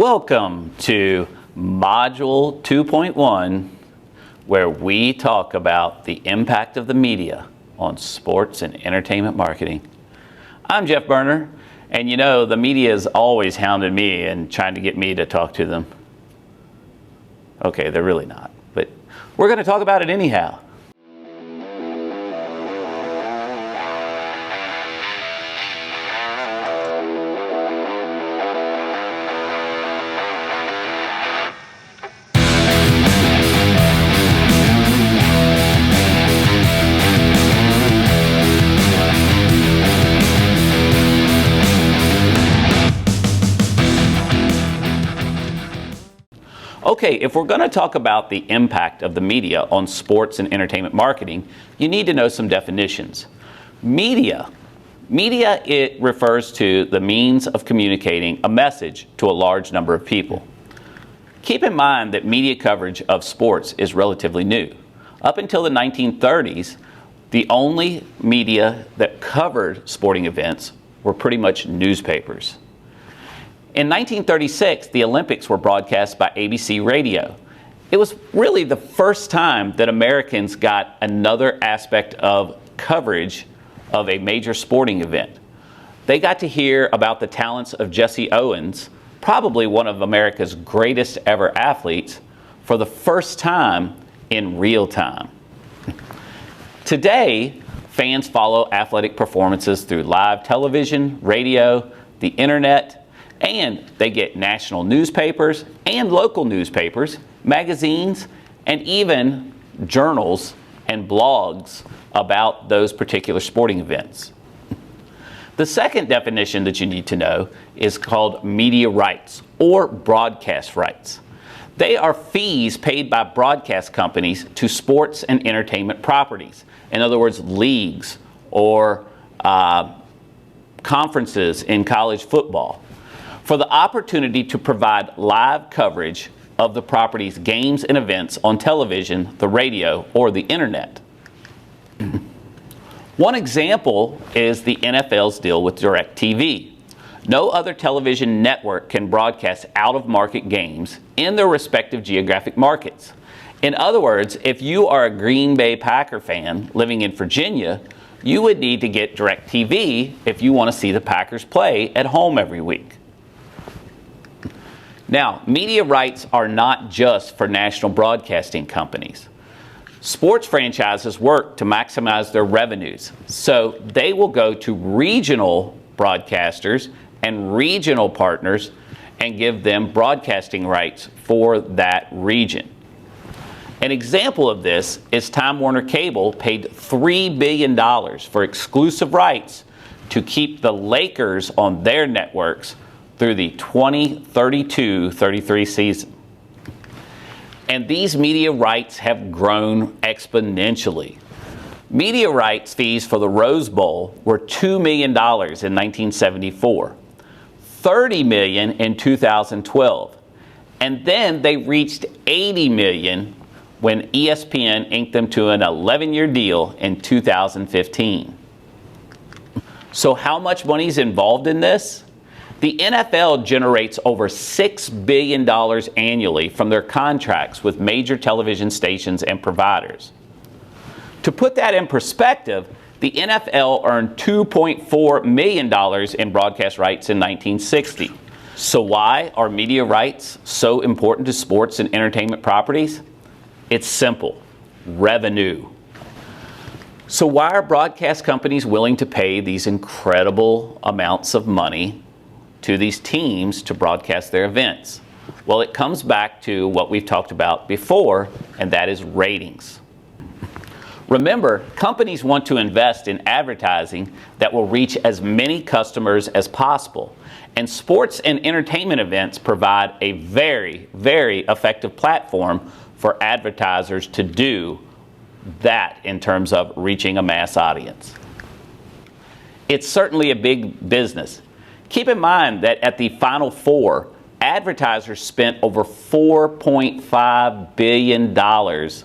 Welcome to Module 2.1, where we talk about the impact of the media on sports and entertainment marketing. I'm Jeff Berner, and you know, the media has always hounded me and trying to get me to talk to them. Okay, they're really not, but we're going to talk about it anyhow. Okay, if we're going to talk about the impact of the media on sports and entertainment marketing, you need to know some definitions. Media, it refers to the means of communicating a message to a large number of people. Keep in mind that media coverage of sports is relatively new. Up until the 1930s, the only media that covered sporting events were pretty much newspapers. In 1936, the Olympics were broadcast by ABC Radio. It was really the first time that Americans got another aspect of coverage of a major sporting event. They got to hear about the talents of Jesse Owens, probably one of America's greatest ever athletes, for the first time in real time. Today, fans follow athletic performances through live television, radio, the internet, and they get national newspapers and local newspapers, magazines, and even journals and blogs about those particular sporting events. The second definition that you need to know is called media rights or broadcast rights. They are fees paid by broadcast companies to sports and entertainment properties. In other words, leagues or conferences in college football, for the opportunity to provide live coverage of the property's games and events on television, the radio, or the internet. One example is the NFL's deal with DirecTV. No other television network can broadcast out-of-market games in their respective geographic markets. In other words, if you are a Green Bay Packer fan living in Virginia, you would need to get DirecTV if you want to see the Packers play at home every week. Now, media rights are not just for national broadcasting companies. Sports franchises work to maximize their revenues, so they will go to regional broadcasters and regional partners and give them broadcasting rights for that region. An example of this is Time Warner Cable paid $3 billion for exclusive rights to keep the Lakers on their networks through the 2032-33 season. And these media rights have grown exponentially. Media rights fees for the Rose Bowl were $2 million in 1974, $30 million in 2012, and then they reached $80 million when ESPN inked them to an 11-year deal in 2015. So how much money is involved in this? The NFL generates over $6 billion annually from their contracts with major television stations and providers. To put that in perspective, the NFL earned $2.4 million in broadcast rights in 1960. So why are media rights so important to sports and entertainment properties? It's simple: revenue. So why are broadcast companies willing to pay these incredible amounts of money to these teams to broadcast their events? Well, it comes back to what we've talked about before, and that is ratings. Remember, companies want to invest in advertising that will reach as many customers as possible, and sports and entertainment events provide a very, very effective platform for advertisers to do that in terms of reaching a mass audience. It's certainly a big business. Keep in mind that at the Final Four, advertisers spent over $4.5 billion. The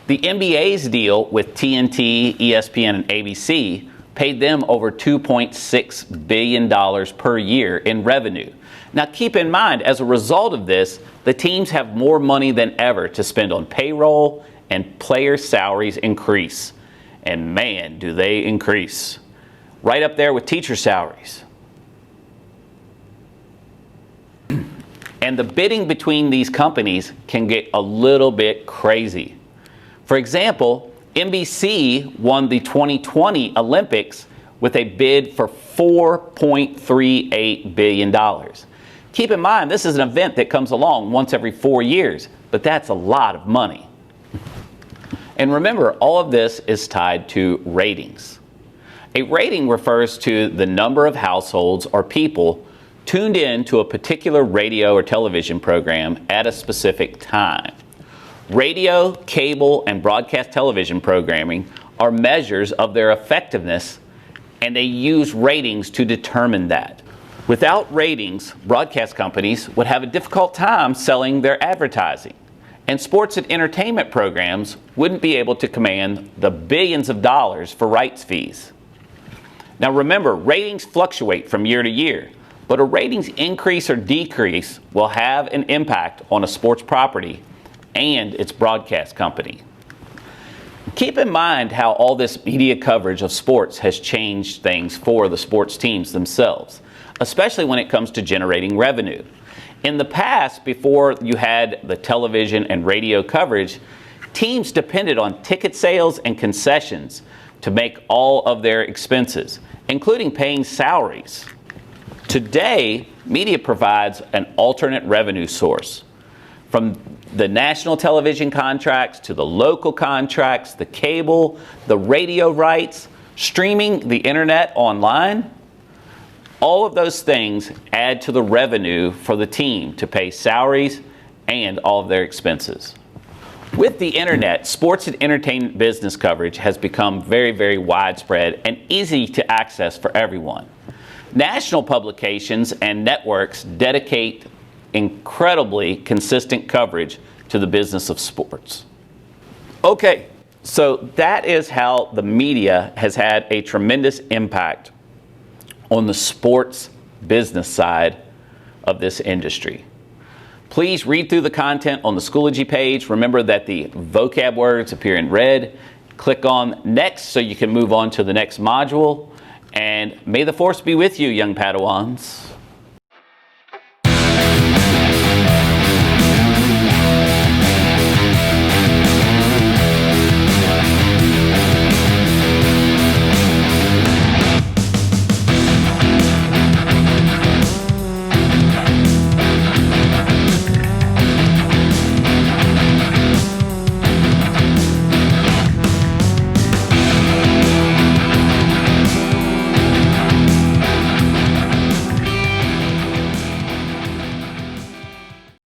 NBA's deal with TNT, ESPN, and ABC paid them over $2.6 billion per year in revenue. Now keep in mind, as a result of this, the teams have more money than ever to spend on payroll, and player salaries increase. And man, do they increase. Right up there with teacher salaries. And the bidding between these companies can get a little bit crazy. For example, NBC won the 2020 Olympics with a bid for $4.38 billion. Keep in mind, this is an event that comes along once every 4 years, but that's a lot of money. And remember, all of this is tied to ratings. A rating refers to the number of households or people tuned in to a particular radio or television program at a specific time. Radio, cable, and broadcast television programming are measures of their effectiveness, and they use ratings to determine that. Without ratings, broadcast companies would have a difficult time selling their advertising, and sports and entertainment programs wouldn't be able to command the billions of dollars for rights fees. Now remember, ratings fluctuate from year to year, but a ratings increase or decrease will have an impact on a sports property and its broadcast company. Keep in mind how all this media coverage of sports has changed things for the sports teams themselves, especially when it comes to generating revenue. In the past, before you had the television and radio coverage, teams depended on ticket sales and concessions to make all of their expenses, including paying salaries. Today, media provides an alternate revenue source. From the national television contracts to the local contracts, the cable, the radio rights, streaming the internet online, all of those things add to the revenue for the team to pay salaries and all of their expenses. With the internet, sports and entertainment business coverage has become very, very widespread and easy to access for everyone. National publications and networks dedicate incredibly consistent coverage to the business of sports. Okay, so that is how the media has had a tremendous impact on the sports business side of this industry. Please read through the content on the Schoology page. Remember that the vocab words appear in red. Click on Next so you can move on to the next module. And may the force be with you, young Padawans.